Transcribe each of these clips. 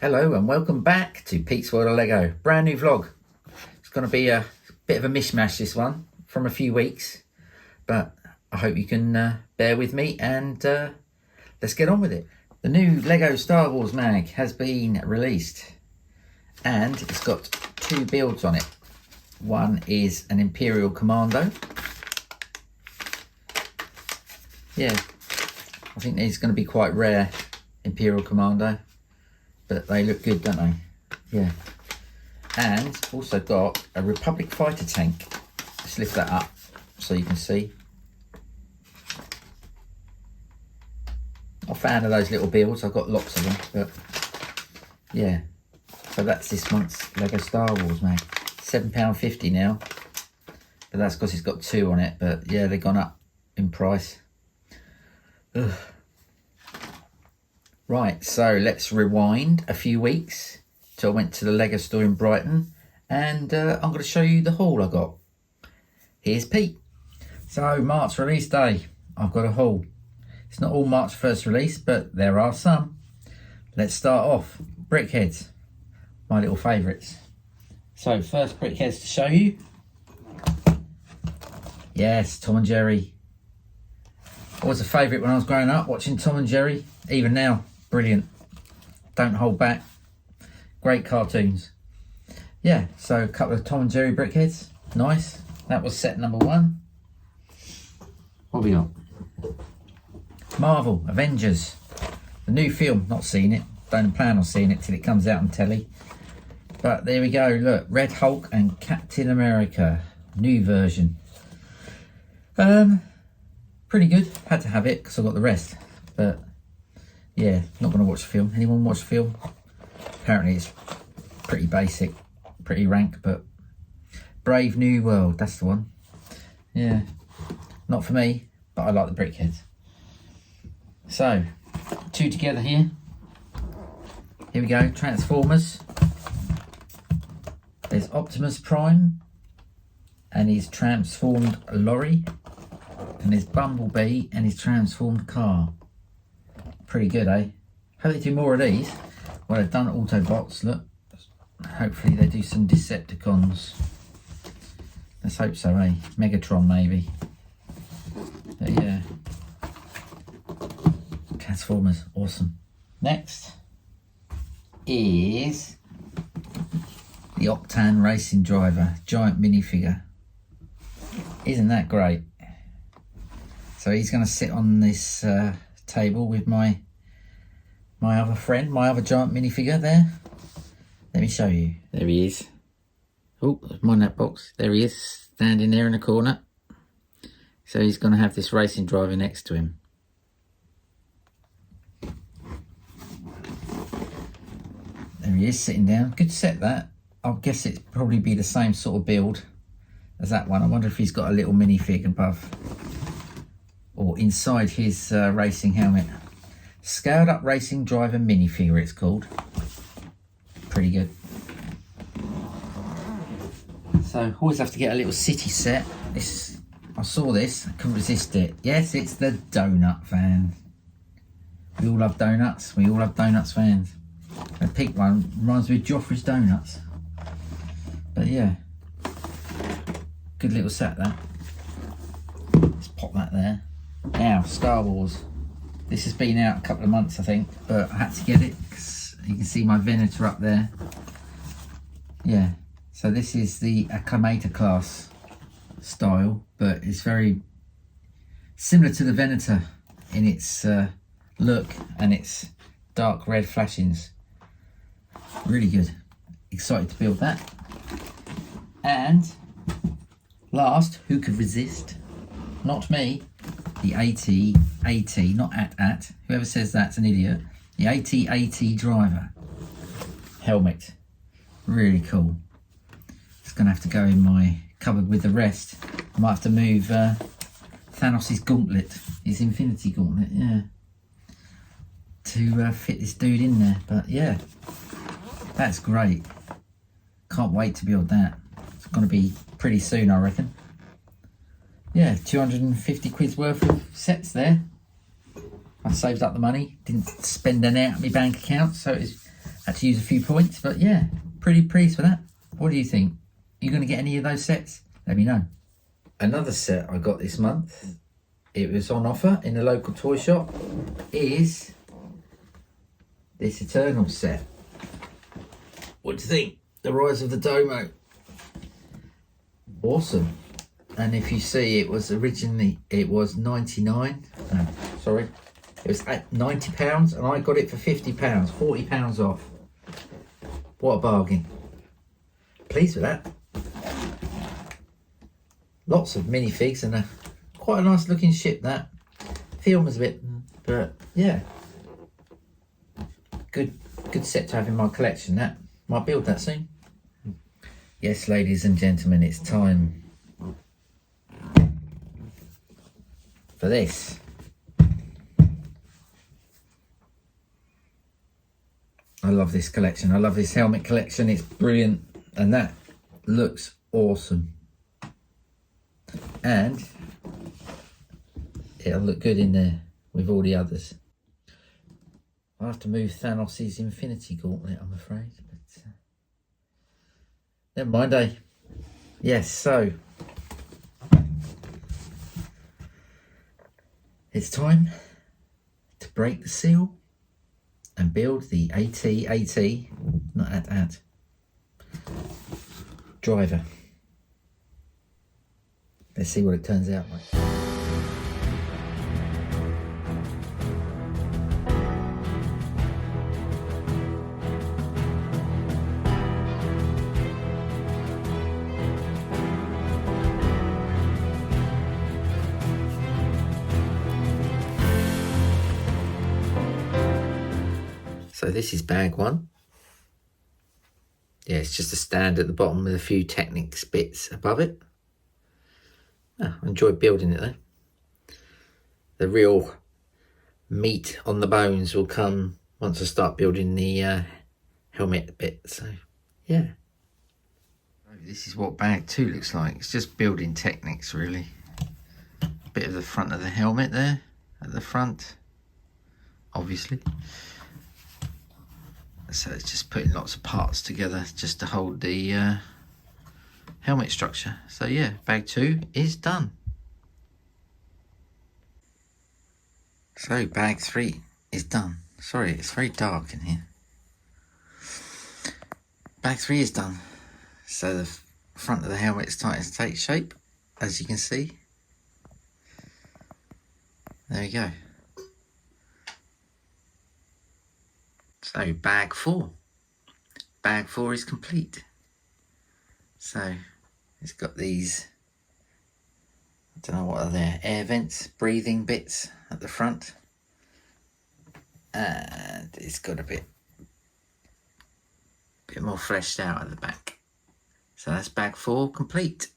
Hello and welcome back to Pete's World of Lego. Brand new vlog. It's going to be a bit of a mishmash, this one, from a few weeks. But I hope you can bear with me and let's get on with it. The new Lego Star Wars mag has been released and it's got two builds on it. One is an Imperial Commando. Yeah, I think these are going to be quite rare, Imperial Commando. But they look good, don't they? Yeah. And also got a Republic fighter tank. Let's lift that up so you can see. I'm a fan of those little builds. I've got lots of them, but yeah. So that's this month's Lego Star Wars mag. £7.50 now. But that's because it's got two on it. But yeah, they've gone up in price. Ugh. Right, so let's rewind a few weeks. So I went to the Lego store in Brighton and I'm going to show you the haul I got. Here's Pete. So March release day, I've got a haul. It's not all March 1st release, but there are some. Let's start off. Brickheadz, my little favourites. So first Brickheadz to show you. Yes, Tom and Jerry. Always a favourite when I was growing up, watching Tom and Jerry. Even now. Brilliant. Don't hold back. Great cartoons. Yeah, so a couple of Tom and Jerry Brickheadz. Nice. That was set number one. What have we got? Marvel Avengers. The new film. Not seen it. Don't plan on seeing it till it comes out on telly. But there we go. Look. Red Hulk and Captain America. New version. Pretty good. Had to have it because I got the rest. But yeah, not going to watch the film. Anyone watch the film? Apparently it's pretty basic, pretty rank, but Brave New World, that's the one. Yeah, not for me, but I like the Brickheadz. So, two together here. Here we go, Transformers. There's Optimus Prime and his transformed lorry. And there's Bumblebee and his transformed car. Pretty good, eh? Hope they do more of these. Well, they've done Autobots, look. Hopefully they do some Decepticons. Let's hope so, eh? Megatron, maybe. But yeah. Transformers, awesome. Next is the Octan racing driver, giant minifigure. Isn't that great? So he's going to sit on this table with my other friend, my other giant minifigure there. Let me show you. There he is. Oh, mind that box. There he is, standing there in the corner. So he's going to have this racing driver next to him. There he is, sitting down. Good set, that. I guess it'd probably be the same sort of build as that one. I wonder if he's got a little minifig above or inside his racing helmet. Scaled up racing driver minifigure, it's called. Pretty good. So always have to get a little city set. This, I saw this, I couldn't resist it. Yes, it's the Doughnut van. We all love donuts. We all love donuts fans. The pink one reminds me of Joffrey's Donuts. But yeah, good little set that. Let's pop that there. Now, Star Wars. This has been out a couple of months, I think, but I had to get it because you can see my Venator up there. Yeah, so this is the Acclimator class style, but it's very similar to the Venator in its look and its dark red flashings. Really good. Excited to build that. And last, who could resist? Not me. The AT, not at. Whoever says that's an idiot. The AT driver. Helmet. Really cool. It's going to have to go in my cupboard with the rest. I might have to move Thanos' gauntlet. His Infinity Gauntlet, yeah. To fit this dude in there. But yeah, that's great. Can't wait to build that. It's going to be pretty soon, I reckon. Yeah, 250 quid's worth of sets there. I saved up the money, didn't spend any out of my bank account, so it's Had to use a few points, but yeah, pretty pleased with that. What do you think? Are you going to get any of those sets? Let me know. Another set I got this month, it was on offer in the local toy shop, is this Eternal set. What do you think? The Rise of the Domo. Awesome. And if you see, it was originally, it was 99, no, sorry. It was at £90 and I got it for £50, £40 off. What a bargain. Pleased with that. Lots of minifigs and quite a nice looking ship that. Film was a bit, but yeah. Good set to have in my collection that. Might build that soon. Yes, ladies and gentlemen, it's time for this. I love this collection. I love this helmet collection. It's brilliant. And that looks awesome. And it'll look good in there with all the others. I'll have to move Thanos' Infinity Gauntlet, I'm afraid. But never mind, eh? Yes, so it's time to break the seal and build the AT, not at, driver. Let's see what it turns out like. So this is bag one. Yeah, it's just a stand at the bottom with a few Technics bits above it. Oh, I enjoyed building it though. The real meat on the bones will come once I start building the helmet bit. So yeah. This is what bag two looks like. It's just building Technics really. A bit of the front of the helmet there at the front, obviously. So it's just putting lots of parts together just to hold the helmet structure. So yeah, bag two is done. So bag three is done. Sorry, it's very dark in here. Bag three is done. So the front of the helmet is starting to take shape, as you can see. There you go. So bag four. Bag four is complete. So it's got these, I don't know what are there, air vents, breathing bits at the front. And it's got a bit more fleshed out at the back. So that's bag four complete.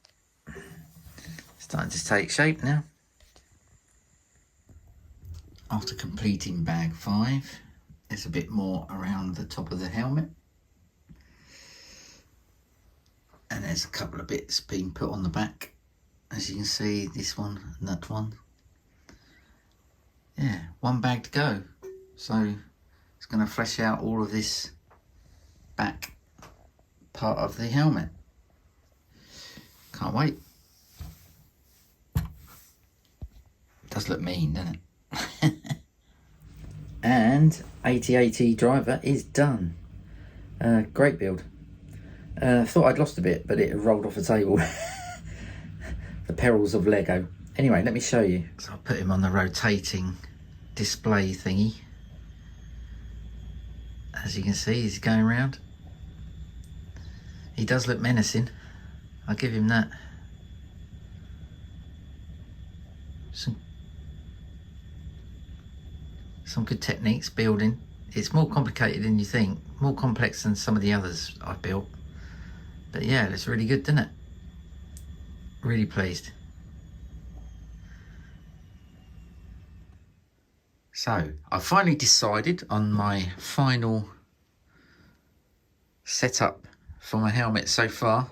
Starting to take shape now. After completing bag five, there's a bit more around the top of the helmet. And there's a couple of bits being put on the back. As you can see, this one and that one. Yeah, one bag to go. So it's going to flesh out all of this back part of the helmet. Can't wait. It does look mean, doesn't it? And AT-AT driver is done. Great build. Thought I'd lost a bit, but it rolled off the table. The perils of Lego. Anyway, let me show you. So I'll put him on the rotating display thingy. As you can see, he's going around. He does look menacing. I'll give him that. Some good techniques building. It's more complicated than you think. More complex than some of the others I've built. But yeah, it looks really good, doesn't it? Really pleased. So, I finally decided on my final setup for my helmet so far.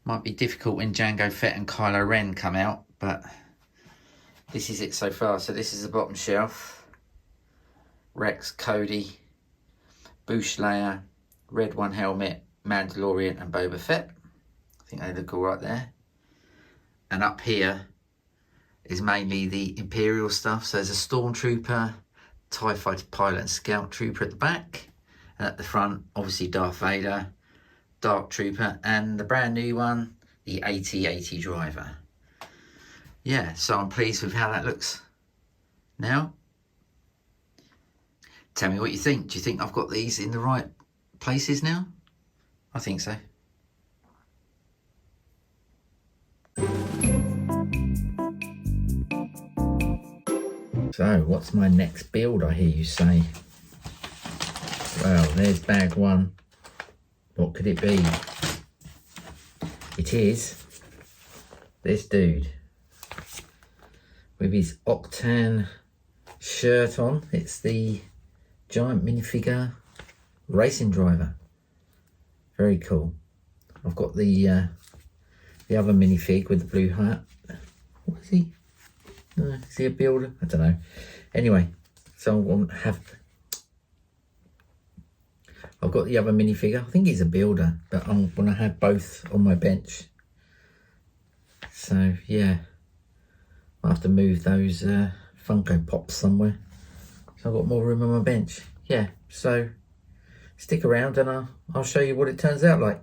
Might be difficult when Jango Fett and Kylo Ren come out, but this is it so far. So this is the bottom shelf. Rex, Cody, Boosh layer, red one helmet, Mandalorian and Boba Fett. I think they look all right there. And up here is mainly the Imperial stuff. So there's a Stormtrooper, TIE Fighter pilot and Scout Trooper at the back. And at the front, obviously Darth Vader, Dark Trooper, and the brand new one, the AT-AT driver. Yeah, so I'm pleased with how that looks. Now, tell me what you think. Do you think I've got these in the right places now? I think so. So, what's my next build, I hear you say? Well, there's bag one. What could it be? It is this dude with his Octan shirt on. It's the giant minifigure racing driver. Very cool. I've got the other minifig with the blue hat. What is he? Is he a builder? I don't know. Anyway, so I've got the other minifigure. I think he's a builder, but I'm going to have both on my bench. So yeah, I'll have to move those Funko Pops somewhere. So I've got more room on my bench. Yeah, so stick around and I'll show you what it turns out like.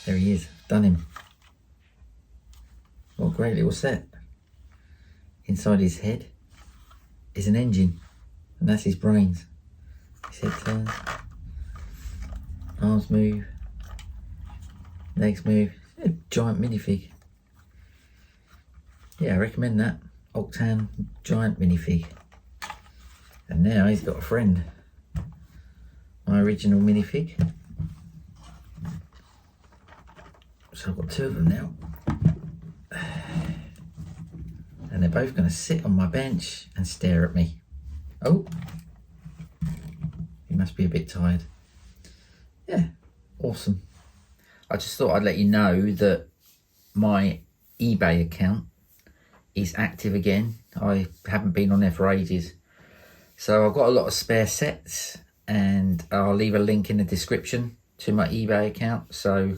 There he is, done him. What a great little set. Inside his head is an engine, and that's his brains. His head turns, arms move, legs move. A giant minifig. Yeah, I recommend that. Octan giant minifig. And now he's got a friend. My original minifig. So I've got two of them now. And they're both going to sit on my bench and stare at me. Oh, he must be a bit tired. Yeah, awesome. I just thought I'd let you know that my eBay account is active again. I haven't been on there for ages. So I've got a lot of spare sets, and I'll leave a link in the description to my eBay account. So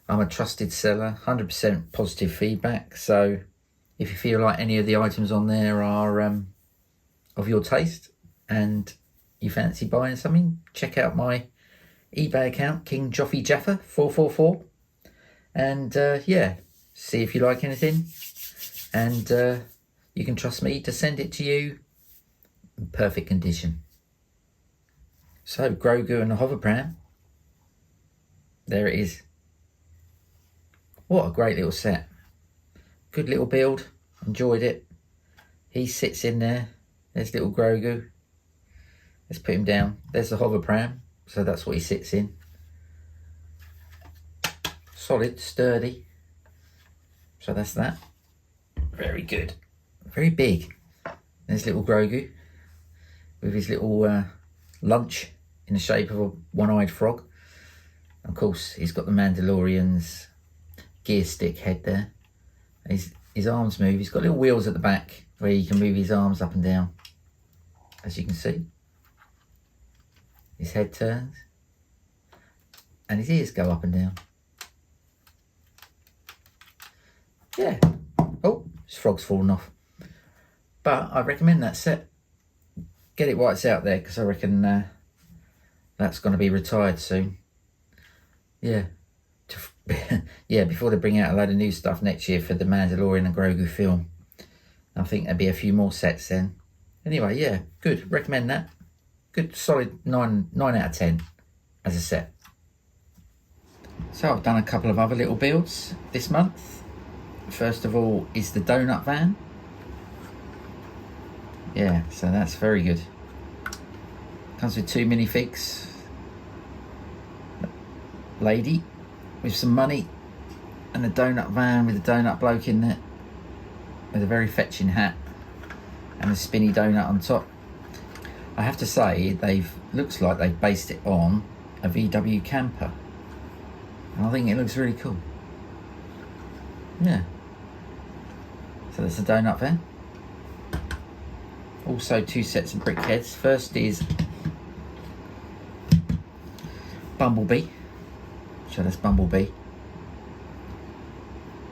I'm a trusted seller, 100% positive feedback. So if you feel like any of the items on there are of your taste and you fancy buying something, check out my eBay account, King Joffy Jaffa 444, and yeah, see if you like anything, and you can trust me to send it to you in perfect condition. So Grogu and the hover pram, there it is. What a great little set. Good little build, enjoyed it. He sits in there. There's little Grogu. Let's put him down. There's the hover pram, so that's what he sits in. Solid, sturdy. So that's that. Very good. Very big. There's little Grogu with his little lunch in the shape of a one-eyed frog. Of course, he's got the Mandalorian's gear stick head there. His arms move. He's got little wheels at the back where he can move his arms up and down, as you can see. His head turns and his ears go up and down. Yeah. Oh, his frog's fallen off. But I recommend that set. Get it while it's out there, because I reckon that's going to be retired soon. Yeah. Yeah, before they bring out a load of new stuff next year for the Mandalorian and Grogu film. I think there'll be a few more sets then. Anyway, yeah, good. Recommend that. Good, solid 9 out of 10 as a set. So I've done a couple of other little builds this month. First of all is the Doughnut van. Yeah, so that's very good. Comes with 2 minifigs. Lady with some money And a donut van with a donut bloke in it with a very fetching hat and a spinny donut on top. I have to say, looks like they've based it on a VW camper. And I think it looks really cool. Yeah. So that's a donut van. Also 2 sets of Brickheadz. First is Bumblebee. So that's Bumblebee.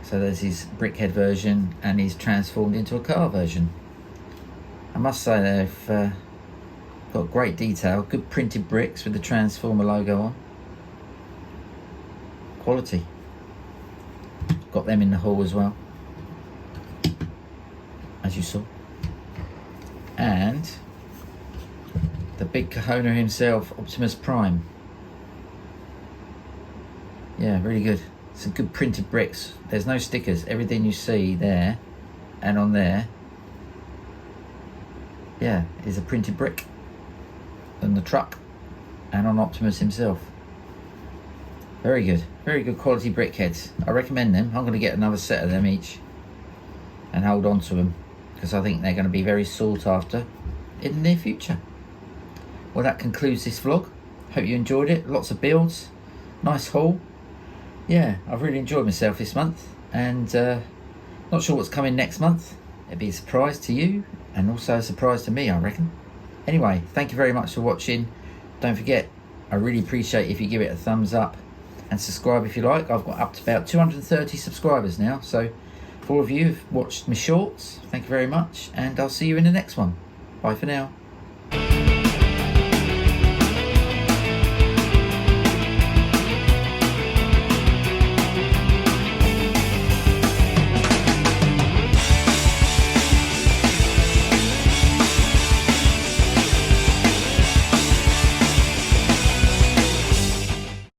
So there's his Brickhead version and he's transformed into a car version. I must say they've got great detail, good printed bricks with the Transformer logo on. Quality. Got them in the haul as well, as you saw. And the big kahuna himself, Optimus Prime. Yeah, really good. Some good printed bricks. There's no stickers. Everything you see there and on there, yeah, is a printed brick on the truck and on Optimus himself. Very good quality Brickheadz. I recommend them. I'm going to get another set of them each and hold on to them because I think they're going to be very sought after in the near future. Well, that concludes this vlog. Hope you enjoyed it. Lots of builds, nice haul. Yeah, I've really enjoyed myself this month, and not sure what's coming next month. It'd be a surprise to you and also a surprise to me, I reckon. Anyway, thank you very much for watching. Don't forget, I really appreciate if you give it a thumbs up and subscribe if you like. I've got up to about 230 subscribers now, so for all of you who've watched my shorts, thank you very much, and I'll see you in the next one. Bye for now.